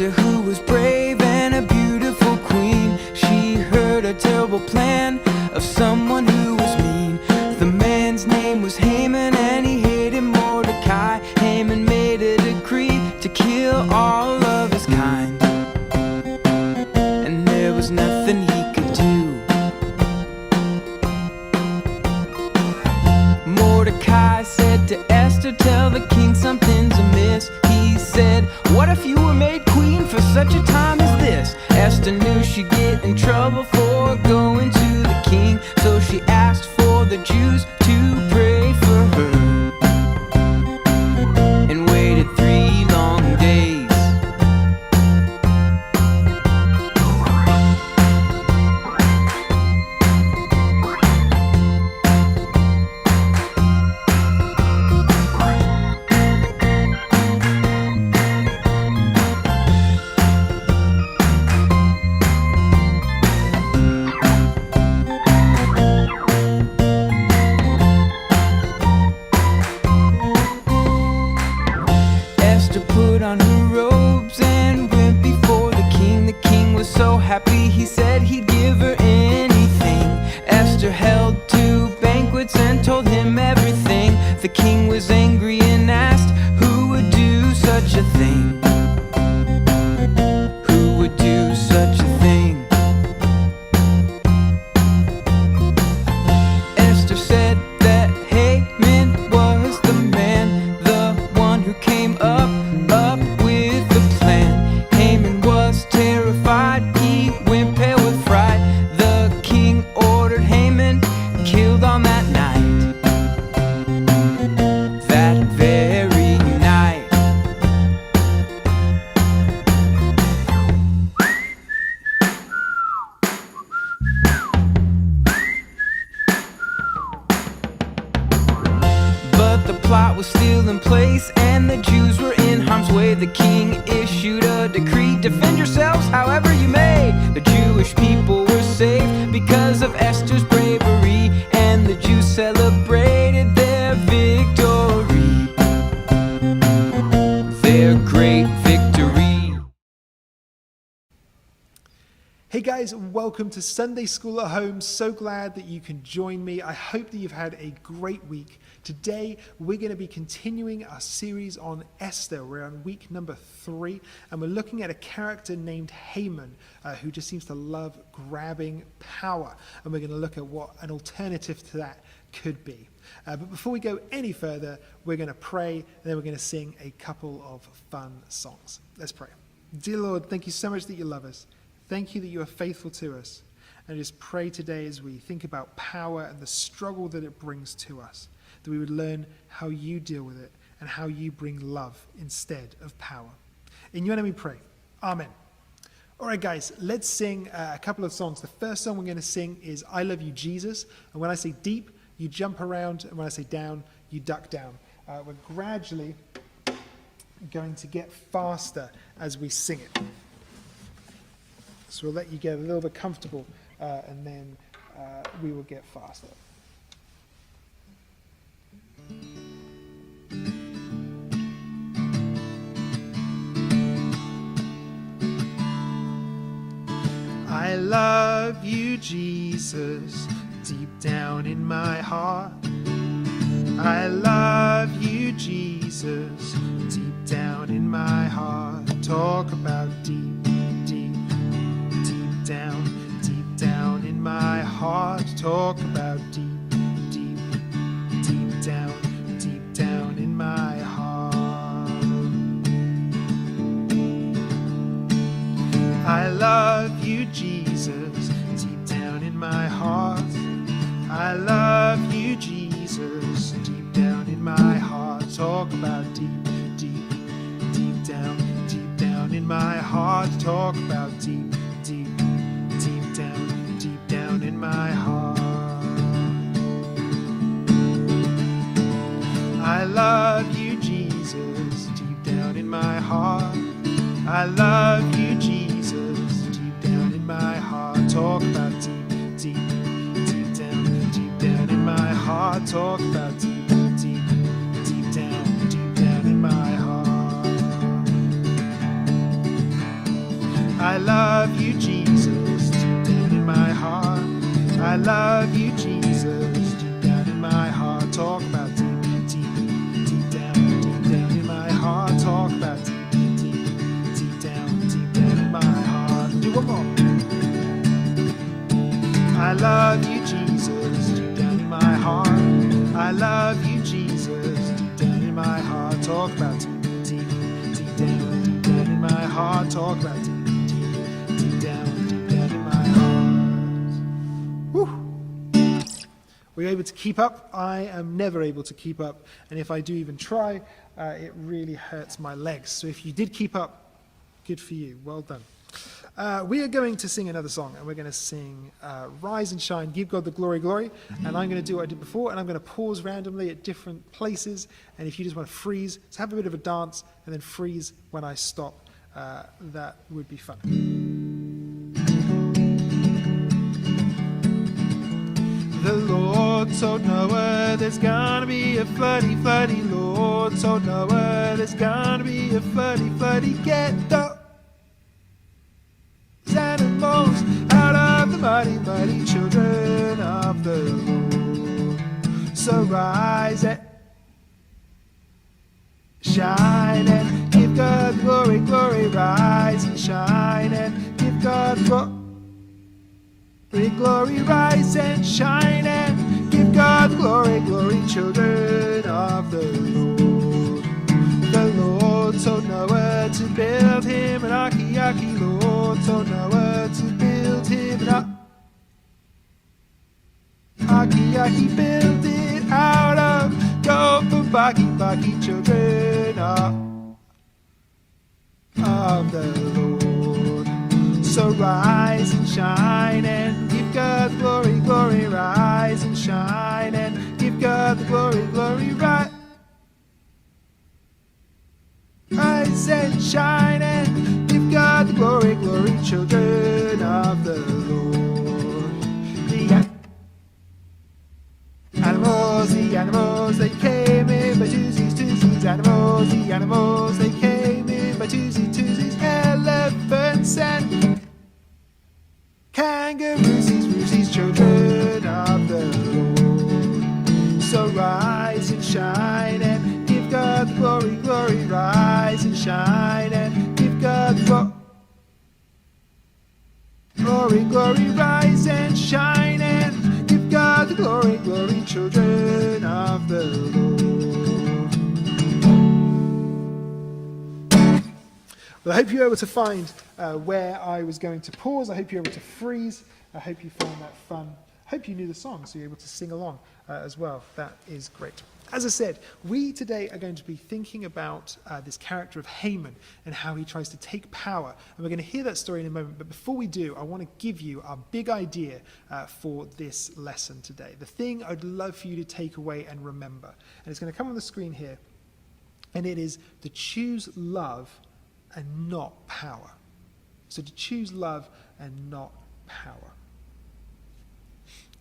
Esther, who was brave and a beautiful queen, she heard a terrible plan of someone who was mean. The man's name was Haman, and he hated Mordecai. Haman made a decree to kill all of his kind, and there was nothing he could do. Mordecai said to Esther, tell the king something's amiss. He said, what if you were made queen for such a time as this? Esther knew she'd get in trouble for going to the king, so she asked for the Jews to pray for her, and waited 3 long days. Happy, he said he'd give her anything. Esther held 2 banquets and told him everything. The king was angry and asked who would do such a thing. Who would do such a thing? Esther said that Haman was the man, the one who came up with the plan. Haman was terrified, he went pale with fright. The king ordered Haman killed on that night. That very night. But the plot was still in place, and the Jews were in harm's way. The king issued a decree, defend yourselves however you may. The Jewish people were saved because of Esther's bravery, and the Jews celebrated their victory, their great victory. Hey guys, welcome to Sunday School at Home. So glad that you can join me. I hope that you've had a great week. Today, we're going to be continuing our series on Esther. We're on week number 3, and we're looking at a character named Haman, who just seems to love grabbing power. And we're going to look at what an alternative to that could be. But before we go any further, we're going to pray, and then we're going to sing a couple of fun songs. Let's pray. Dear Lord, thank you so much that you love us. Thank you that you are faithful to us. And I just pray today as we think about power and the struggle that it brings to us, that we would learn how you deal with it and how you bring love instead of power. In your name we pray. Amen. All right, guys, let's sing a couple of songs. The first song we're going to sing is I Love You, Jesus. And when I say deep, you jump around. And when I say down, you duck down. We're gradually going to get faster as we sing it. So we'll let you get a little bit comfortable, and then we will get faster. I love you, Jesus, deep down in my heart. I love you, Jesus, deep down in my heart. Talk about deep down in my heart. Talk about deep down in my heart. I love you, Jesus, deep down in my heart. I love you, Jesus, deep down in my heart. Talk about deep down in my heart. Talk about deep down in my heart. I love you, Jesus, deep down in my heart. I love you, Jesus, deep down in my heart. Talk about deep down in my heart. Talk about deep down in my heart. I love you, Jesus. Deep down in my heart, talk about deep, deep down in my heart, talk about deep down in my heart. Do one more. I love you, Jesus. Deep down in my heart. I love you, Jesus. Deep down in my heart, talk about deep down in my heart, talk about deep down in my heart. Woo. Were you able to keep up? I am never able to keep up, and if I do even try, it really hurts my legs. So if you did keep up, good for you. Well done. We are going to sing another song, and we're going to sing Rise and Shine, Give God the Glory, Glory. And I'm going to do what I did before, and I'm going to pause randomly at different places. And if you just want to freeze, just have a bit of a dance, and then freeze when I stop. That would be fun. The Lord told Noah there's gonna be a floody, floody. Lord told Noah there's gonna be a floody, floody. Get the animals out of the muddy, muddy, children of the Lord. So rise and shine and give God glory, glory. Rise and shine and give God glory, glory. Rise and shine and give God glory, glory, children of the Lord. The Lord told Noah to build him an ark. Lord told Noah to build him an ark. Build it out of gold for Baki, children of the Lord. So rise and shine and give God glory, glory. Rise and shine and give God the glory, glory. Rise and shine and give God the glory, glory, children of the Lord. The animals, they came in by twosies, twosies. The animals, they came in by twosies, twosies. Elephants and kangaroos, roosies, children of the Lord. So rise and shine and give God the glory, glory. Rise and shine and give God the glory, glory. Rise and shine and give God the glory, glory, children of the Lord. Well, I hope you were able to find where I was going to pause. I hope you were able to freeze. I hope you found that fun. I hope you knew the song, so you're able to sing along as well. That is great. As I said, we today are going to be thinking about this character of Haman and how he tries to take power. And we're going to hear that story in a moment. But before we do, I want to give you our big idea for this lesson today. The thing I'd love for you to take away and remember. And it's going to come on the screen here. And it is to choose love and not power. So to choose love and not power.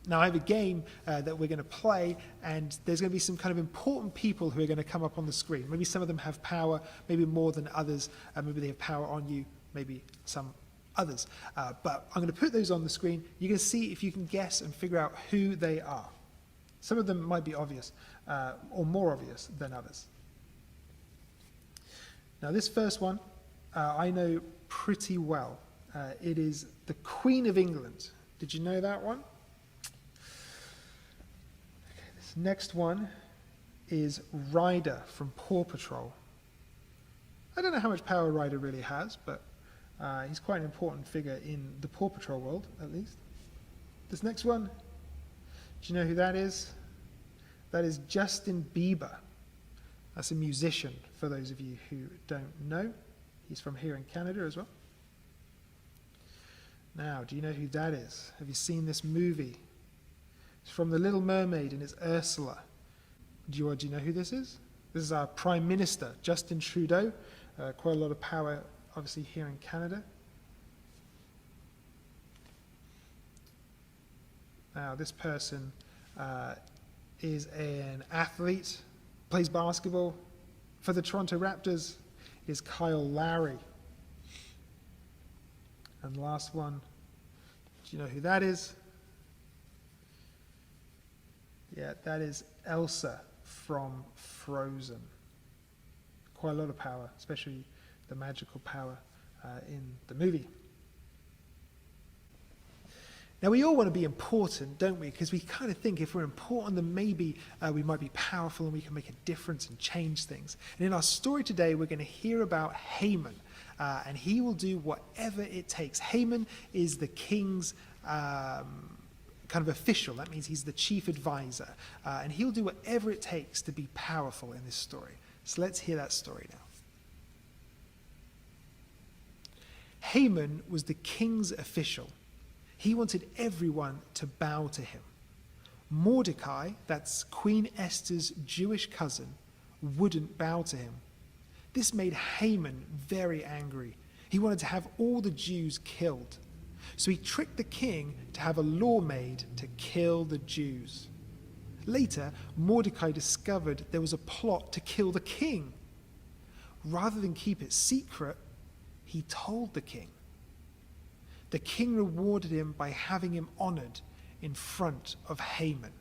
Now, I have a game that we're going to play, and there's going to be some kind of important people who are going to come up on the screen. Maybe some of them have power, maybe more than others. Maybe they have power on you, maybe some others. But I'm going to put those on the screen. You're going to see if you can guess and figure out who they are. Some of them might be obvious, or more obvious than others. Now, this first one, I know pretty well. It is the Queen of England. Did you know that one? Next one is Ryder from Paw Patrol. I don't know how much power Ryder really has, but he's quite an important figure in the Paw Patrol world, at least. This next one, do you know who that is? That is Justin Bieber. That's a musician, for those of you who don't know. He's from here in Canada as well. Now, do you know who that is? Have you seen this movie? It's from The Little Mermaid and it's Ursula. Do you know who this is? This is our Prime Minister, Justin Trudeau. Quite a lot of power, obviously, here in Canada. Now, this person is an athlete, plays basketball. For the Toronto Raptors is Kyle Lowry. And the last one, do you know who that is? Yeah, that is Elsa from Frozen. Quite a lot of power, especially the magical power in the movie. Now, we all want to be important, don't we? Because we kind of think if we're important, then maybe we might be powerful and we can make a difference and change things. And in our story today, we're going to hear about Haman, and he will do whatever it takes. Haman is the king's kind of official. That means he's the chief advisor, and he'll do whatever it takes to be powerful in this story. So let's hear that story now. Haman was the king's official. He wanted everyone to bow to him. Mordecai, that's Queen Esther's Jewish cousin, wouldn't bow to him. This made Haman very angry. He wanted to have all the Jews killed. So he tricked the king to have a law made to kill the Jews. Later, Mordecai discovered there was a plot to kill the king. Rather than keep it secret, he told the king. The king rewarded him by having him honored in front of Haman.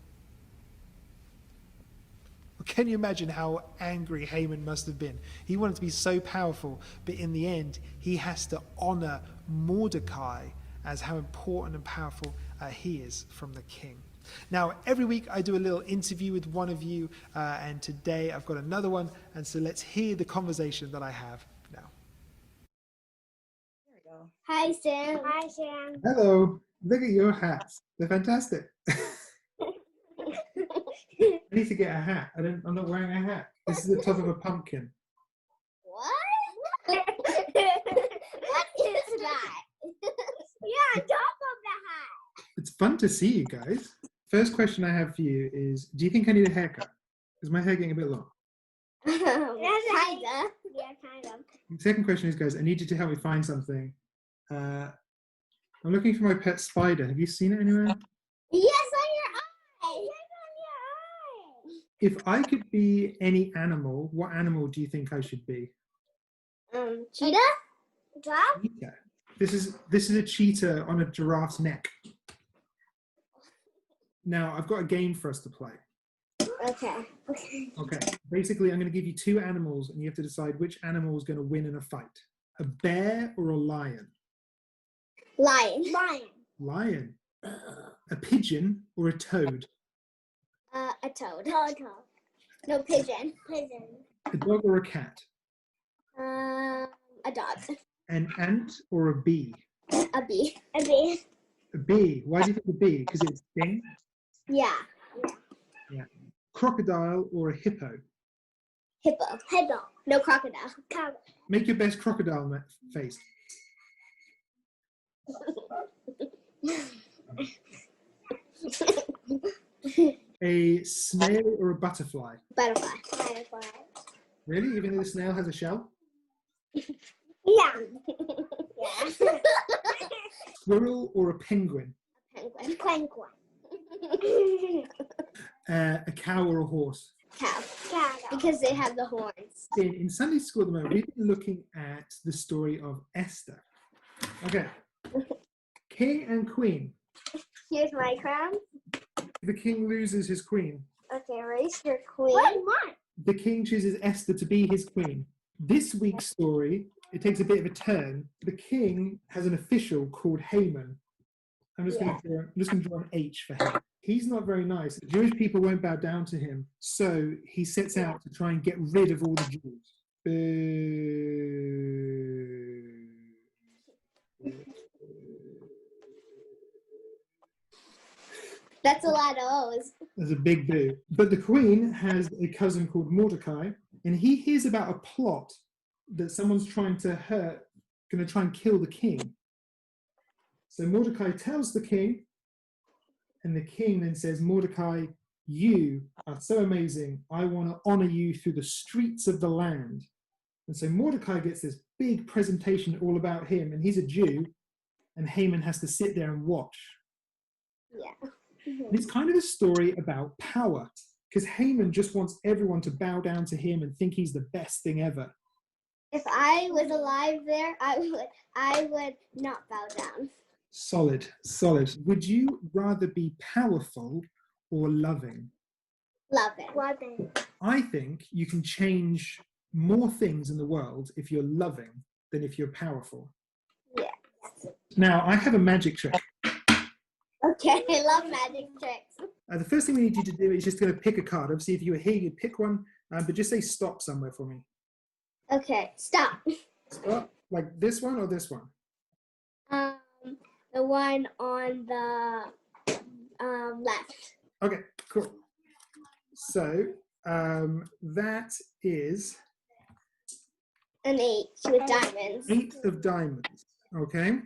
Well, can you imagine how angry Haman must have been? He wanted to be so powerful, but in the end, he has to honor Mordecai as how important and powerful he is from the king. Now, every week I do a little interview with one of you, and today I've got another one, and so let's hear the conversation that I have now. Hi, Sam. Hi, Sam. Hello, look at your hats. They're fantastic. I need to get a hat. I'm not wearing a hat. This is the top of a pumpkin. What? What is that? Yeah, top of the hat. It's fun to see you guys. First question I have for you is, do you think I need a haircut? Is my hair getting a bit long? Kinda. Yeah, kind of. The second question is, guys, I need you to help me find something. I'm looking for my pet spider. Have you seen it anywhere? Yes, on your eye. Yes, on your eye. If I could be any animal, what animal do you think I should be? Cheetah? Giraffe? Cheetah. This is a cheetah on a giraffe's neck. Now, I've got a game for us to play. Okay. Okay. Basically, I'm going to give you two animals, and you have to decide which animal is going to win in a fight. A bear or a lion? Lion. Lion. A pigeon or a toad? A toad. No, pigeon. A dog or a cat? A dog. An ant or a bee? A bee. A bee. Why do you think a bee? Because it stings? Yeah. Crocodile or a hippo? Hippo. No, crocodile. Make your best crocodile face. A snail or a butterfly? Butterfly. Really? Even though the snail has a shell? Yeah. Squirrel or a penguin? Penguin. A cow or a horse? Cow. Because they have the horns. In Sunday school at the moment, we've been looking at the story of Esther. Okay. King and queen. Here's my crown. The king loses his queen. Okay, raise your queen. What? The king chooses Esther to be his queen. This week's story, it takes a bit of a turn. The king has an official called Haman. I'm just going to draw an H for him. He's not very nice. The Jewish people won't bow down to him, so he sets out to try and get rid of all the Jews. That's a lot of O's. There's a big boo. But the queen has a cousin called Mordecai, and he hears about a plot that someone's trying to going to try and kill the king. So Mordecai tells the king, and the king then says, Mordecai, you are so amazing. I want to honor you through the streets of the land. And so Mordecai gets this big presentation all about him, and he's a Jew, and Haman has to sit there and watch. Yeah. And it's kind of a story about power, because Haman just wants everyone to bow down to him and think he's the best thing ever. If I was alive there, I would not bow down. Solid. Would you rather be powerful or loving? Loving. I think you can change more things in the world if you're loving than if you're powerful. Yes. Now, I have a magic trick. Okay, I love magic tricks. The first thing we need you to do is just going to pick a card. Obviously, if you were here, you'd pick one, but just say stop somewhere for me. Okay, stop. Stop, like this one or this one? The one on the left. Okay, cool. So that is An 8 with diamonds. 8 of diamonds. Okay.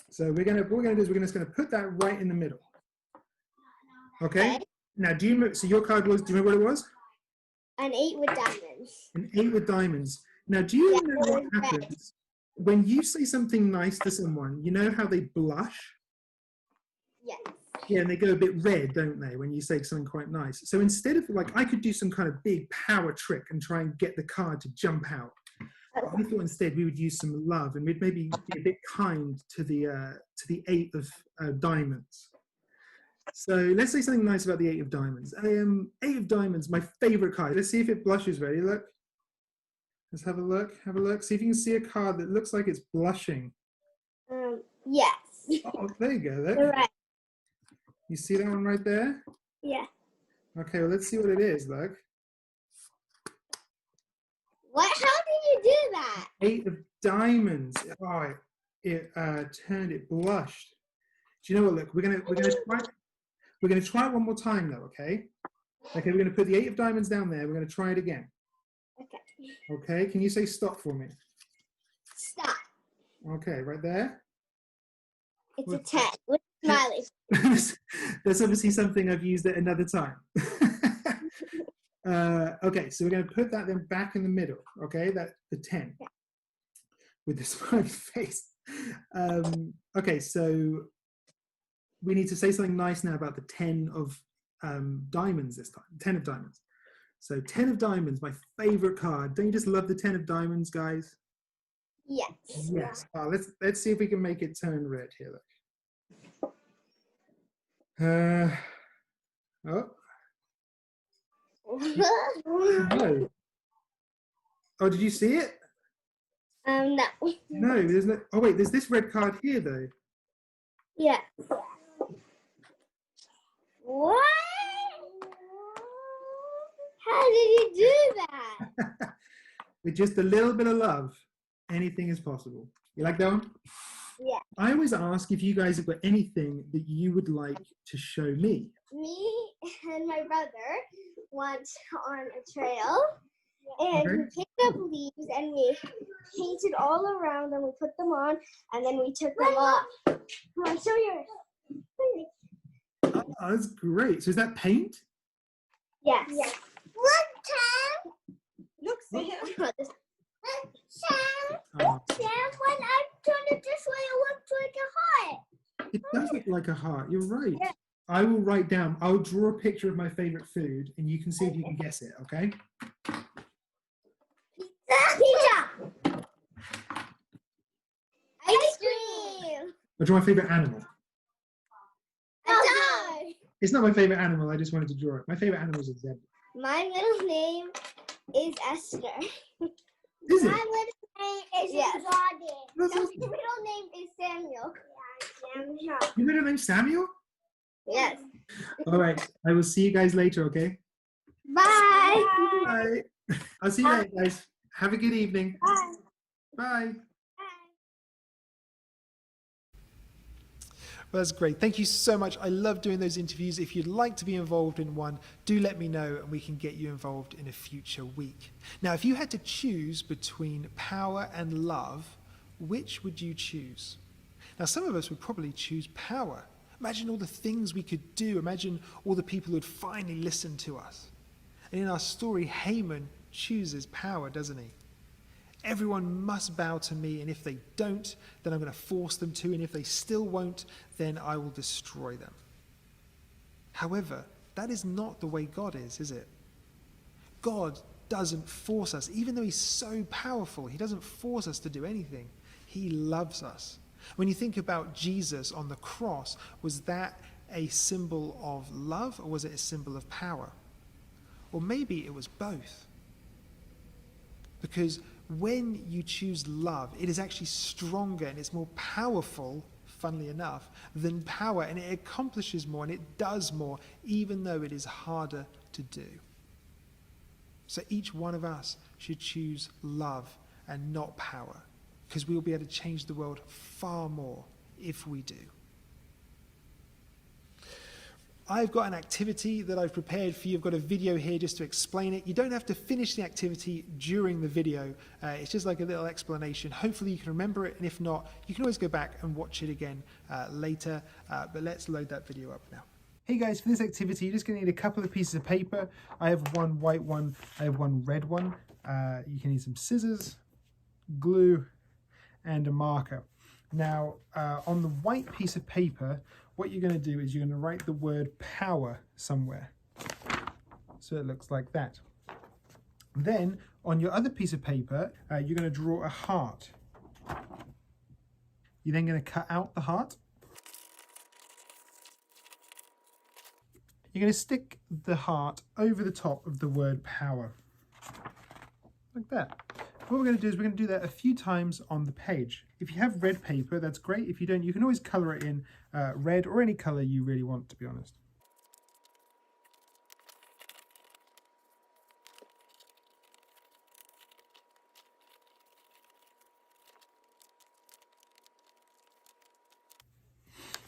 So what we're gonna do is we're just gonna put that right in the middle. Okay. Now, do you remember? So your card was. Do you remember what it was? An 8 with diamonds. An 8 with diamonds. Now, do you know what happens when you say something nice to someone? You know how they blush? Yes. Yeah, and they go a bit red, don't they, when you say something quite nice? So instead of, like, I could do some kind of big power trick and try and get the card to jump out. I thought instead we would use some love and we'd maybe be a bit kind to the 8 of diamonds. So let's say something nice about the 8 of diamonds. 8 of diamonds, my favorite card. Let's see if it blushes. Ready? Look. Let's have a look. Have a look. See if you can see a card that looks like it's blushing. Yes. Oh, there you go. Look. You're right. You see that one right there? Yeah. Okay, well, let's see what it is. Look. What? How did you do that? 8 of diamonds. Oh, it turned. It blushed. Do you know what? Look, we're gonna try it one more time though. Okay. Okay, we're gonna put the 8 of diamonds down there. We're gonna try it again. Okay. Okay. Can you say stop for me? Stop. Okay, right there. It's a 10 with a smiley. That's obviously something I've used at another time. Okay, so we're going to put that then back in the middle. Okay, that the 10 with the smiley face. Okay, so we need to say something nice now about the 10 of diamonds this time. 10 of diamonds. So 10 of diamonds, my favorite card. Don't you just love the 10 of diamonds, guys? Yes. Yes. Let's see if we can make it turn red here. Look. Oh. No. Oh, did you see it? No. No, there's no. Oh wait, there's this red card here though. Yeah. What? How did you do that? With just a little bit of love, anything is possible. You like that one? Yeah. I always ask if you guys have got anything that you would like to show me. Me and my brother went on a trail and we picked up leaves and we painted all around and we put them on and then we took them off. Come on, show yours. Oh, that's great. So is that paint? Yes. Yes. Look, Sam. Look, Sam. Sam. Oh, Sam, when I turn it this way, it looks like a heart. it does look like a heart. You're right. Yeah. I will write down. I'll draw a picture of my favorite food, and you can see if you can guess it. Okay? Pizza. Ice cream. I'll draw my favorite animal. A dog. It's not my favorite animal. I just wanted to draw it. My favorite animal is a zebra. My middle name is Esther. Is it? My middle name is That's My awesome. middle name is Samuel. Samuel. Your middle name's Samuel? Yes. All right. I will see you guys later, okay? Bye. Bye. I'll see you later, guys. Have a good evening. Bye. Bye. Well, that's great. Thank you so much. I love doing those interviews. If you'd like to be involved in one, do let me know and we can get you involved in a future week. Now, if you had to choose between power and love, which would you choose? Now, some of us would probably choose power. Imagine all the things we could do. Imagine all the people who would finally listen to us. And in our story, Haman chooses power, doesn't he? Everyone must bow to me, and if they don't, then I'm going to force them to, and if they still won't, then I will destroy them. However, that is not the way God is it? God doesn't force us. Even though he's so powerful, he doesn't force us to do anything. He loves us. When you think about Jesus on the cross, was that a symbol of love or was it a symbol of power? or maybe it was both. Because when you choose love, it is actually stronger and it's more powerful, funnily enough, than power, and it accomplishes more and it does more, even though it is harder to do. So each one of us should choose love and not power, because we will be able to change the world far more if we do. I've got an activity that I've prepared for you. I've got a video here just to explain it. You don't have to finish the activity during the video. It's just like a little explanation. Hopefully you can remember it, and if not, you can always go back and watch it again later. But let's load that video up now. Hey guys, for this activity, you're just going to need a couple of pieces of paper. I have one white one, I have one red one. You can need some scissors, glue, and a marker. Now, on the white piece of paper, what you're going to do is you're going to write the word power somewhere. So it looks like that. Then, on your other piece of paper, you're going to draw a heart. You're then going to cut out the heart. You're going to stick the heart over the top of the word power. Like that. What we're going to do is we're going to do that a few times on the page. If you have red paper, that's great. If you don't, you can always colour it in red or any colour you really want, to be honest.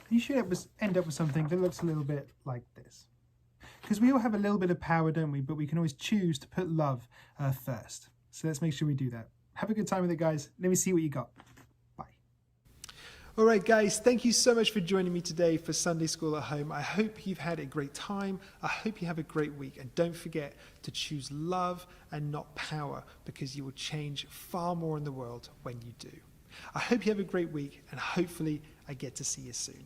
You should end up with something that looks a little bit like this. Because we all have a little bit of power, don't we? But we can always choose to put love first. So let's make sure we do that. Have a good time with it, guys. Let me see what you got. Bye. All right, guys, thank you so much for joining me today for Sunday School at Home. I hope you've had a great time. I hope you have a great week. And don't forget to choose love and not power, because you will change far more in the world when you do. I hope you have a great week, and hopefully I get to see you soon.